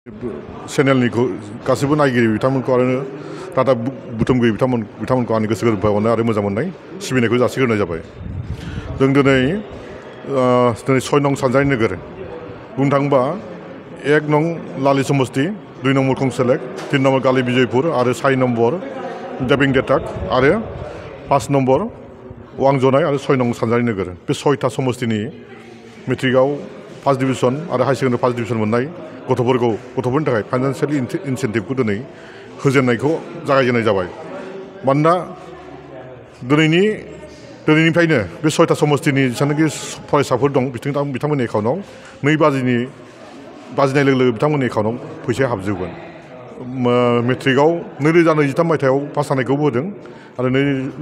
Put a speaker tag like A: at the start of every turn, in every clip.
A: चेनेलनि गासैबो नायगिरि बिथांमोनखौ आरो रादाब बुथुमगिरि बिथांमोनखौ आंनि गोसो गोरबोनिफ्राय अननाय आरो मोजां मोननाय सिबिनायखौ जासिग्रोनाय जाबाय। जों दिनै 6 नं सानजारि नोगोर बुंनो थाङोबा 1 नं लालि समस्ति 2 नं मुरखं सेलेक 3 नम्बर गालि बिजयपुर आरो 4 नम्बर देबिं देताक आरो 5 नम्बर वांजनाय आरो 6 नं सानजारि नोगोर बे 6था समस्तिनि मेट्रिकआव फार्स्ट डिभिजन आरो हाई सेकेन्डारि फार्स्ट डिभिजन मोननाय गथ'फोरनि थाखाय फाइनान्सियेल इनसेन्टिभखौ दिनै होजेननायखौ जागायजेननाय जाबाय। मानोना दिनैनिफ्रायनो बे 6था समस्तिनि जेसेबांनाखि फरायसाफोर दं बिथांमोननि एकाउन्टआव 2 बाजिनाय लोगो लोगो बिथांमोननि एकाउन्टआव फैसाया हाबजोबगोन। मेट्रिकआव 2023 मायथाइयाव पास जानायखौबो होदों आरो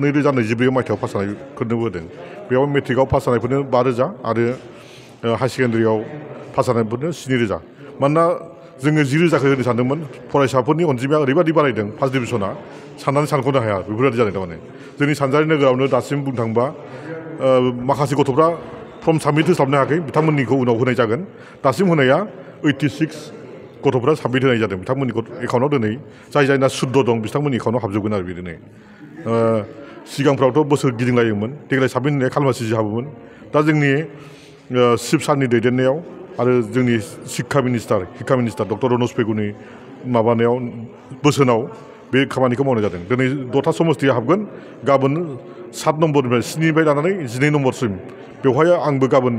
A: 2024 मायथाइयाव पास जानायफोरनोबो होदों। बेयाव मेट्रिकआव पास जानायफोरनो 5,000 आरो हाई सेकेन्डारियाव पास जानायफोरनो 7,000। मानोना जोङो 10,000खौ होनो सानदोंमोन फरायसाफोरनि अनजिमाया ओरैबायदि बारायदों फार्स्ट डिभिजना साननानै सानख'नो हाया बेफोरबायदि जादों थारमाने। जोंनि सानजारि नोगोरावनो दासिम बुंनो थाङोबा माखासे गथ'फ्रा फर्म साबमिट होस्लाबनो हायाखै बिथांमोननिखौ उनाव होनाय जागोन। दासिम होनाया 86 गथ'फ्रा साबमिट होनाय जादों बिथांमोननि एकाउन्टआव दिनै जायना सुद्ध दं बिथांमोननि एकाउन्टआव हाबजोबगोन आरो बिदिनो। सिगांफ्रावथ' बोसोर गिदिंलायोमोन देग्लाय साबमिट होनाया खालमासि हाबोमोन। दा जोंनि चिफ सारनि दैदेननायाव आरो जोंनि शिक्षा मिनिस्टार डक्टर रनज पेगुनि माबानायाव बोसोनाव बे खामानिखौ मावनाय जादों। दिनै 6था समस्तिया हाबगोन गाबोन 7 नम्बरनिफ्राय 7निफ्राय लानानै 12 नम्बरसिम बेवहाय आंबो गाबोन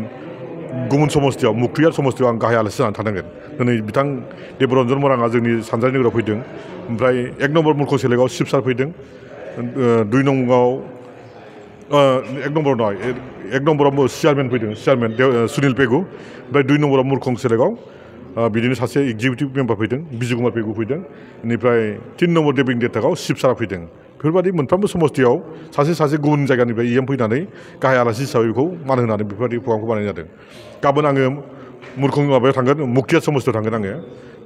A: गुबुन समस्तियाव मुक्तियार समस्तियाव आं गाहाय आलासि जानानै थानांगोन। दिनै बिथां देबरन्जन मराङा जोंनि सानजारि नोगोराव फैदों। ओमफ्राय 1 नम्बर मुरखं सेलेकआव चिफ सार फैदों। 2 नम्बराव 1 नम्बर नङा 1 नम्बराव चेयारमेन फैदों सुनिल पेगु। ओमफ्राय 2 नम्बराव मुरखं सेलेकआव बिदिनो सासे एगजिकिउटिभ मेम्बार फैदों बिजय कुमार पेगु फैदों। बेनिफ्राय 3 नम्बर देबिं देताकआव चिफ सारा फैदों। बेफोरबायदि मोनफ्रोमबो समस्तियाव सासे गुबुन जायगानिफ्राय फैनानै गाहाय आलासि हिसाबै बेखौ मान होनानै बेफोरबायदि प्रग्रामखौ बानायनाय जादों। गाबोन आङो मुरखं माबायाव थांगोन मुक्तियार समस्तियाव थांगोन आङो।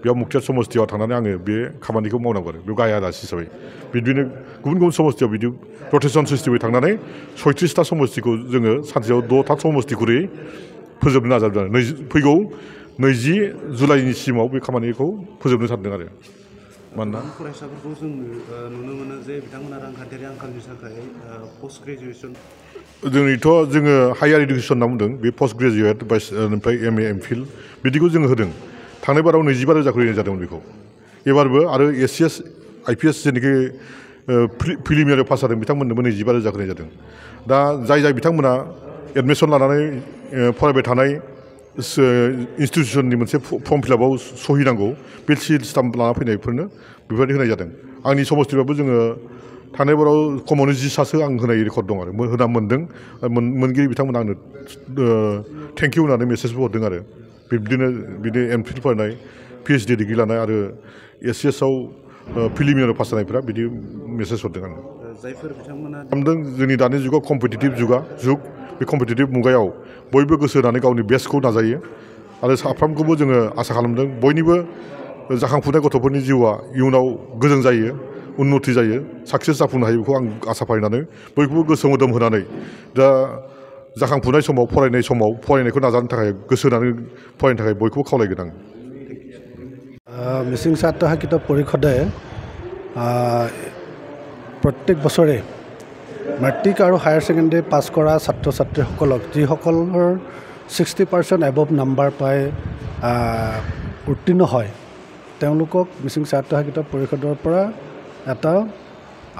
A: बेयाव मुक्तियार समस्तियाव थांनानै आङो बे खामानिखौ मावनांगौ आरो बेयाव गाहाय आलासि हिसाबै। बिदिनो गुबुन समस्तियाव बिदि रटेसन सिस्टेमै थांनानै 36था समस्तिखौ जोङो सानसेयाव 6था समस्ति खरै फोजोबनो नाजादों। फैगौ 20 जुलाइनि सिमाव बे खामानिखौ फोजोबनो सानदों आरो। मानोना
B: फरायसाफोरखौ जों नुनो मोनो जे बिथांमोना रांखान्थियारि आंखालनि थाखाय पस्ट ग्रेजुएसन
A: जोङो हायार इडुकेसन होनना बुंदों बे पस्ट ग्रेजुवेट ओमफ्राय MA MPhil बिदिखौ जोङो होदों। थांनाय बाराव 25,000 होनाय जादोंमोन बेखौ। एबारबो आरो SCS IPS जेनाखि प्रिलिमिनारि पास जादों बिथांमोननोबो 25,000 होनाय जादों। दा जाय बिथांमोना एडमिसन लानानै फरायबाय थानाय इन्सटिटिउसननि मोनसे फर्म फिलापआव सहि नांगौ बे सिल स्टाम्प लाना फैनायफोरनो बेफोरबायदि होनाय जादों। आंनि समस्तिबाबो जोङो थांनाय बाराव खमावनो 10 सासो आं होनाय रेकर्ड दं आरो होना मोन्दों। मोनगिरि बिथांमोना आंनो थेंक इउ होननानै मेसेजबो हरदों आरो। बिदिनो MPhil फरायनाय PhD डिग्रि लानाय आरो SCS आव प्रिलिमिनारि पास जानायफ्रा बिदि मेसेज हरदों आंनो।
B: जायफोर बिथांमोना
A: जोंनि दानि जुगाव कम्पिटिटिभ जुग बे कम्पिटिटिभ मुगायाव बयबो गोसो होनानै गावनि बेस्टखौ नाजायो आरो साफ्रोमखौबो जोङो आसा खालामदों बयनिबो जाखांफुनाय गथ'फोरनि जिउआ इयुनाव गोजों जायो उन्नति जायो साक्सेस जाफुंनो हायो बेखौ आं आसा फारिनानै बयखौबो गोसो मोदोम होनानै दा जाखांफुनाय समाव फरायनायखौ नाजानो थाखाय गोसो होनानै फरायनो थाखाय बयखौबो खावलायगोन आं।
C: মিচিং ছাত্ৰ শিক্ষিত পৰিষদে প্ৰত্যেক বছৰে মেট্ৰিক আৰু হায়াৰ ছেকেণ্ডেৰী পাছ কৰা ছাত্ৰ ছাত্ৰীসকলক যিসকলৰ 60% এবভ নাম্বাৰ পাই উত্তীৰ্ণ হয় তেওঁলোকক মিচিং ছাত্ৰ শিক্ষিত পৰিষদৰ পৰা এটা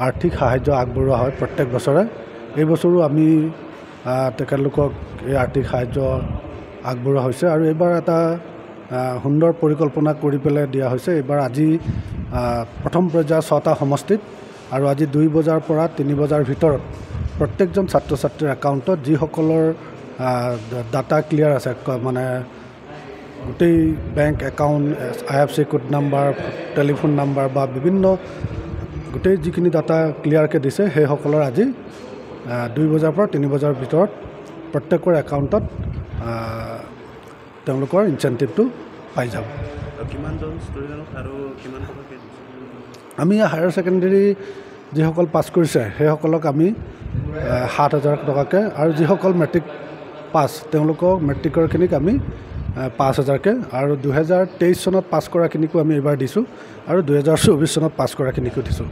C: আৰ্থিক সাহায্য আগবঢ়োৱা হয় প্ৰত্যেক বছৰে। এই বছৰো আমি তেখেতলোকক এই আৰ্থিক সাহায্য আগবঢ়োৱা হৈছে আৰু এইবাৰ এটা সুন্দৰ পৰিকল্পনা কৰি পেলাই দিয়া হৈছে। এইবাৰ আজি প্ৰথম পৰ্যায়ৰ 6টা সমষ্টিত আৰু আজি 2 বজাৰ পৰা 3 বজাৰ ভিতৰত প্ৰত্যেকজন ছাত্ৰ ছাত্ৰীৰ একাউণ্টত যিসকলৰ ডাটা ক্লিয়াৰ আছে মানে গোটেই bank account IFC code number telephone number বা বিভিন্ন গোটেই যিখিনি ডাটা ক্লিয়াৰকৈ দিছে সেইসকলৰ আজি 2 বজাৰ পৰা 3 বজাৰ ভিতৰত প্ৰত্যেকৰ একাউণ্টত তেওঁলোকৰ ইনচেণ্টিভটো পাই যাব। আমি হায়াৰ ছেকেণ্ডেৰী যিসকল পাছ কৰিছে সেইসকলক আমি 7,000 টকাকৈ আৰু যিসকল মেট্ৰিক পাছ তেওঁলোকক মেট্ৰিকৰখিনিক আমি 5,000কৈ আৰু 2023 চনত পাছ কৰাখিনিকো আমি এইবাৰ দিছোঁ আৰু 2024 চনত পাছ কৰাখিনিকো দিছোঁ